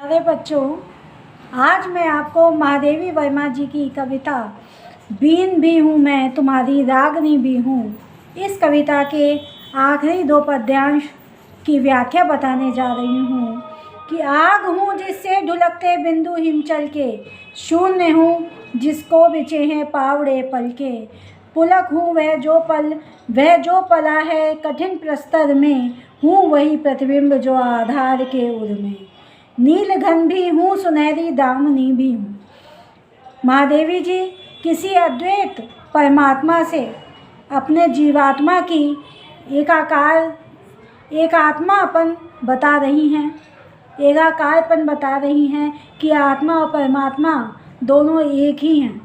अरे बच्चों, आज मैं आपको महादेवी वर्मा जी की कविता बीन भी हूँ मैं तुम्हारी रागनी भी हूँ, इस कविता के आखिरी दो पद्यांश की व्याख्या बताने जा रही हूँ। कि आग हूँ जिससे ढुलकते बिंदु हिमचल के, शून्य हूँ जिसको बिचे हैं पावड़े पल के। पुलक हूँ वह जो पला है कठिन प्रस्तर में, हूँ वही प्रतिबिंब जो आधार के उर में। नील घन भी हूँ सुनहरी दामनी भी हूँ। महादेवी जी किसी अद्वैत परमात्मा से अपने जीवात्मा की एकात्मापन बता रही हैं, एकाकारपन बता रही हैं कि आत्मा और परमात्मा दोनों एक ही हैं।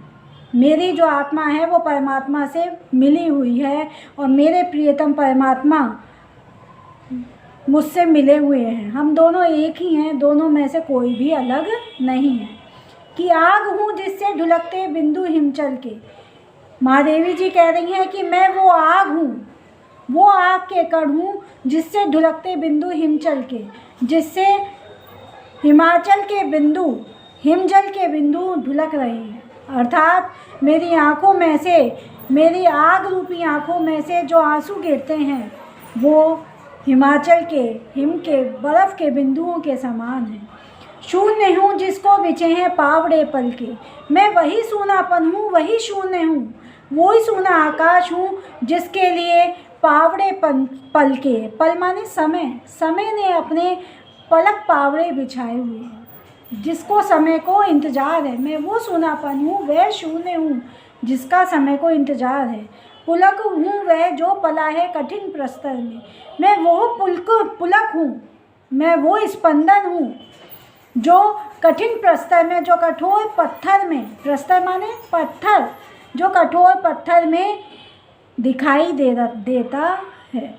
मेरी जो आत्मा है वो परमात्मा से मिली हुई है और मेरे प्रियतम परमात्मा मुझसे मिले हुए हैं। हम दोनों एक ही हैं, दोनों में से कोई भी अलग नहीं है। कि आग हूँ जिससे ढुलकते बिंदु हिमचल के। महादेवी जी कह रही हैं कि मैं वो आग हूँ, वो आग के कण हूँ जिससे ढुलकते बिंदु हिमचल के, जिससे हिमाचल के बिंदु, हिमजल के बिंदु ढुलक रहे हैं। अर्थात मेरी आँखों में से, मेरी आग रूपी आँखों में से जो आंसू गिरते हैं वो हिमाचल के हिम के बर्फ़ के बिंदुओं के समान है। शून्य हूँ जिसको बिछे हैं पावड़े पल के। मैं वही सूनापन हूँ, वही शून्य हूँ, वही सूना आकाश हूँ जिसके लिए पावड़े पल के, पल माने समय, समय ने अपने पलक पावड़े बिछाए हुए हैं, जिसको समय को इंतज़ार है। मैं वो सूनापन हूँ, वह शून्य हूँ जिसका समय को इंतज़ार है। पुलक हूँ वह जो पला है कठिन प्रस्तर में। मैं वो पुलक हूँ, मैं वो स्पंदन हूँ जो कठिन प्रस्तर में, जो कठोर पत्थर में, प्रस्तर माने पत्थर, जो कठोर पत्थर में दिखाई देता है।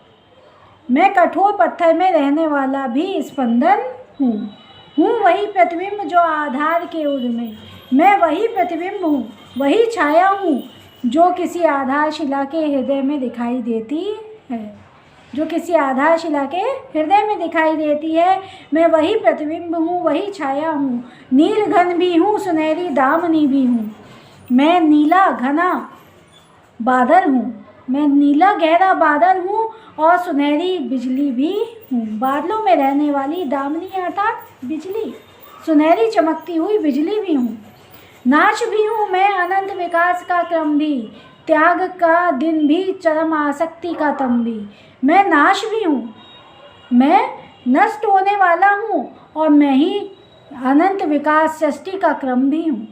मैं कठोर पत्थर में रहने वाला भी स्पंदन हूँ वही प्रतिबिंब जो आधार के उर में। मैं वही प्रतिबिंब हूँ, वही छाया हूँ जो किसी आधारशिला के हृदय में दिखाई देती है, जो किसी आधारशिला के हृदय में दिखाई देती है। मैं वही प्रतिबिंब हूँ, वही छाया हूँ। नील घन भी हूँ सुनहरी दामनी भी हूँ। मैं नीला घना बादल हूँ, मैं नीला गहरा बादल हूँ और सुनहरी बिजली भी हूँ। बादलों में रहने वाली दामनी अर्थात बिजली, सुनहरी चमकती हुई बिजली भी हूँ। नाश भी हूँ मैं अनंत विकास का क्रम भी, त्याग का दिन भी चरम आसक्ति का तम भी। मैं नाश भी हूँ, मैं नष्ट होने वाला हूँ और मैं ही अनंत विकास सृष्टि का क्रम भी हूँ।